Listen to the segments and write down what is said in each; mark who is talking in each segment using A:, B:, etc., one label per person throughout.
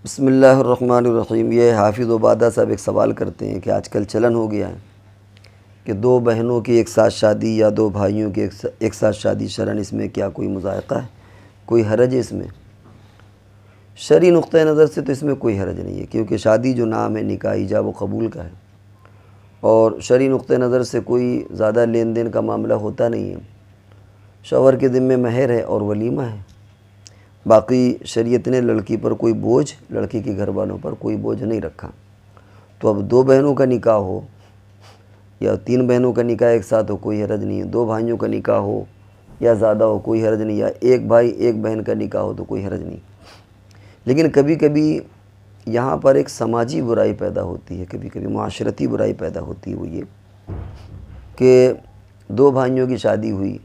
A: بسم اللہ الرحمن الرحیم۔ یہ حافظ عبادہ صاحب ایک سوال کرتے ہیں کہ آج کل چلن ہو گیا ہے کہ دو بہنوں کی ایک ساتھ شادی یا دو بھائیوں کی ایک ساتھ شادی شرعاً اس میں کیا کوئی مضائقہ ہے، کوئی حرج ہے اس میں؟ شرعی نقطہ نظر سے تو اس میں کوئی حرج نہیں ہے، کیونکہ شادی جو نام ہے نکاح ایجاب و قبول کا ہے، اور شرعی نقطہ نظر سے کوئی زیادہ لین دین کا معاملہ ہوتا نہیں ہے۔ شوہر کے ذمے مہر ہے اور ولیمہ ہے، باقی شریعت نے لڑکی پر کوئی بوجھ، لڑکی کے گھر والوں پر کوئی بوجھ نہیں رکھا۔ تو اب دو بہنوں کا نکاح ہو یا تین بہنوں کا نکاح ایک ساتھ ہو کوئی حرج نہیں ہے، دو بھائیوں کا نکاح ہو یا زیادہ ہو کوئی حرج نہیں، یا ایک بھائی ایک بہن کا نکاح ہو تو کوئی حرج نہیں۔ لیکن کبھی کبھی یہاں پر ایک سماجی برائی پیدا ہوتی ہے، کبھی کبھی معاشرتی برائی پیدا ہوتی ہے، وہ یہ کہ دو بھائیوں کی شادی ہوئی۔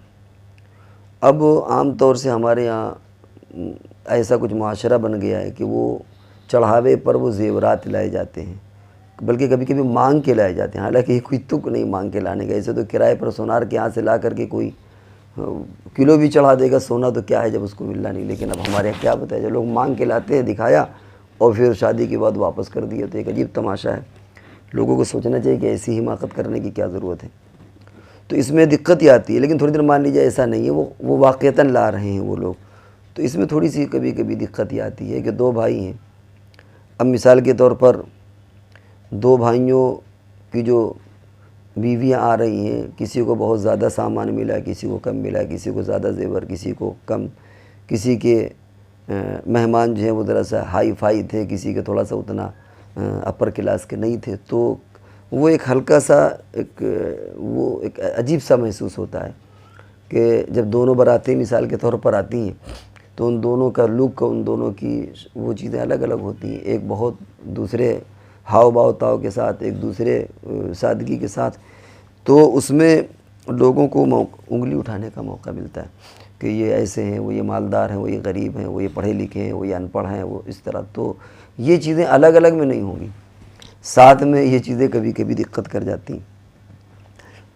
A: اب عام طور سے ہمارے ہاں ایسا کچھ معاشرہ بن گیا ہے کہ وہ چڑھاوے پر وہ زیورات لائے جاتے ہیں، بلکہ کبھی کبھی مانگ کے لائے جاتے ہیں، حالانکہ یہ کوئی تک نہیں مانگ کے لانے کا۔ ایسے تو کرائے پر سونار کے یہاں سے لا کر کے کوئی کلو بھی چڑھا دے گا سونا تو کیا ہے جب اس کو ملنا نہیں، لیکن اب ہمارے یہاں کیا بتایا، جو لوگ مانگ کے لاتے ہیں دکھایا اور پھر شادی کے بعد واپس کر دیا، تو ایک عجیب تماشا ہے۔ لوگوں کو سوچنا چاہیے کہ ایسی حماقت کرنے کی کیا ضرورت ہے۔ تو اس میں دقت ہی آتی ہے، لیکن تھوڑی دیر مان لیجیے ایسا نہیں ہے، وہ واقعتاً لا رہے ہیں وہ لوگ، تو اس میں تھوڑی سی کبھی کبھی دقت ہی آتی ہے کہ دو بھائی ہیں۔ اب مثال کے طور پر دو بھائیوں کی جو بیویاں آ رہی ہیں، کسی کو بہت زیادہ سامان ملا، کسی کو کم ملا، کسی کو زیادہ زیور، کسی کو کم، کسی کے مہمان جو ہیں وہ ذرا سا ہائی فائی تھے، کسی کے تھوڑا سا اتنا اپر کلاس کے نہیں تھے، تو وہ ایک ہلکا سا ایک عجیب سا محسوس ہوتا ہے کہ جب دونوں براتیں مثال کے طور پر آتی ہیں تو ان دونوں کا لک، ان دونوں کی وہ چیزیں الگ الگ ہوتی ہیں، ایک بہت دوسرے ہاؤ باؤ تاؤ کے ساتھ، ایک دوسرے سادگی کے ساتھ، تو اس میں لوگوں کو انگلی اٹھانے کا موقع ملتا ہے کہ یہ ایسے ہیں، وہ یہ مالدار ہیں، وہ یہ غریب ہیں، وہ یہ پڑھے لکھے ہیں، وہ یہ ان پڑھ ہیں، وہ اس طرح۔ تو یہ چیزیں الگ الگ میں نہیں ہوں گی، ساتھ میں یہ چیزیں کبھی کبھی دقت کر جاتی ہیں۔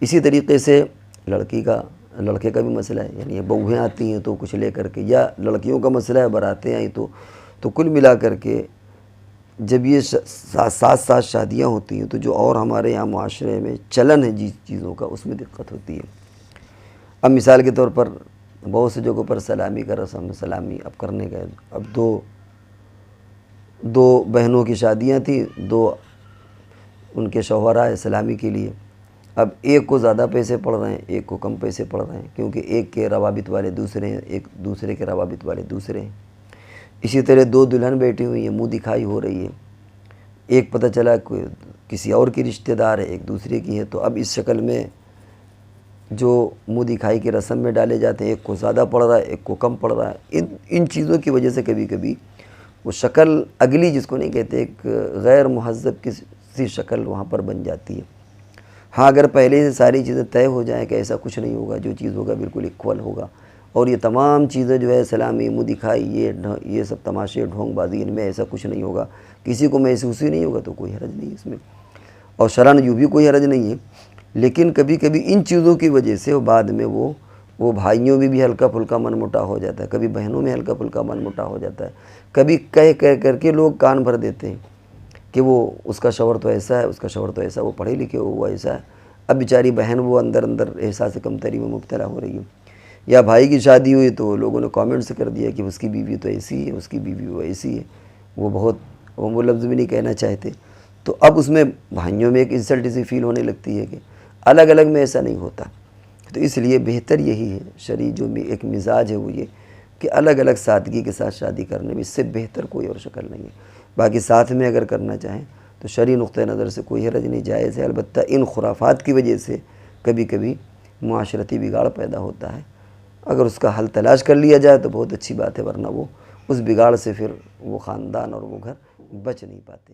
A: اسی طریقے سے لڑکے کا بھی مسئلہ ہے، یعنی یہ بہویں آتی ہیں تو کچھ لے کر کے، یا لڑکیوں کا مسئلہ ہے براتیں آئیں تو کل ملا کر کے جب یہ ساتھ شادیاں ہوتی ہیں تو جو اور ہمارے یہاں معاشرے میں چلن ہے جس چیزوں کا، اس میں دقت ہوتی ہے۔ اب مثال کے طور پر بہت سے جگہوں پر سلامی کا رسم، سلامی اب کرنے کا، اب دو بہنوں کی شادیاں تھیں، دو ان کے شوہر آئے سلامی کے لیے۔ اب ایک کو زیادہ پیسے پڑ رہے ہیں، ایک کو کم پیسے پڑ رہے ہیں، کیونکہ ایک کے روابط والے دوسرے ہیں، ایک دوسرے کے روابط والے دوسرے ہیں۔ اسی طرح دو دلہن بیٹھی ہوئی ہیں، منہ دکھائی ہو رہی ہے، ایک پتہ چلا کسی اور کی رشتہ دار ہے، ایک دوسرے کی ہے، تو اب اس شکل میں جو منہ دکھائی کی رسم میں ڈالے جاتے ہیں، ایک کو زیادہ پڑ رہا ہے، ایک کو کم پڑ رہا ہے۔ ان چیزوں کی وجہ سے کبھی کبھی وہ شکل اگلی، جس کو نہیں کہتے، ایک غیر مہذب کی شکل وہاں پر بن جاتی ہے۔ ہاں اگر پہلے سے ساری چیزیں طے ہو جائیں کہ ایسا کچھ نہیں ہوگا، جو چیز ہوگا بالکل ایکول ہوگا، اور یہ تمام چیزیں جو ہے سلامی، منہ دکھائی، یہ سب تماشے، ڈھونگ بازی، ان میں ایسا کچھ نہیں ہوگا، کسی کو محسوس ہی نہیں ہوگا، تو کوئی حرج نہیں اس میں، اور شرعاً یوں بھی کوئی حرج نہیں ہے۔ لیکن کبھی کبھی ان چیزوں کی وجہ سے بعد میں وہ بھائیوں میں بھی ہلکا پھلکا من مٹا ہو جاتا ہے، کبھی بہنوں میں ہلکا پھلکا من مٹا ہو جاتا ہے، کبھی کہہ کر کے لوگ کان بھر دیتے ہیں کہ وہ اس کا شوہر تو ایسا ہے، اس کا شوہر تو ایسا، وہ پڑھے لکھے ہو، وہ ایسا ہے۔ اب بیچاری بہن وہ اندر احساس کمتری میں مبتلا ہو رہی ہے، یا بھائی کی شادی ہوئی تو لوگوں نے کامنٹس کر دیا کہ اس کی بیوی تو ایسی ہے، اس کی بیوی وہ ایسی ہے، وہ لفظ بھی نہیں کہنا چاہتے۔ تو اب اس میں بھائیوں میں ایک انسلٹ سی فیل ہونے لگتی ہے کہ الگ الگ میں ایسا نہیں ہوتا۔ تو اس لیے بہتر یہی ہے، شرعی جو بھی ایک مزاج ہے وہ یہ کہ الگ الگ سادگی کے ساتھ شادی کرنے میں، اس سے بہتر کوئی اور شکل نہیں ہے۔ باقی ساتھ میں اگر کرنا چاہیں تو شرعی نقطہ نظر سے کوئی حرج نہیں، جائز ہے۔ البتہ ان خرافات کی وجہ سے کبھی کبھی معاشرتی بگاڑ پیدا ہوتا ہے، اگر اس کا حل تلاش کر لیا جائے تو بہت اچھی بات ہے، ورنہ وہ اس بگاڑ سے پھر وہ خاندان اور وہ گھر بچ نہیں پاتے۔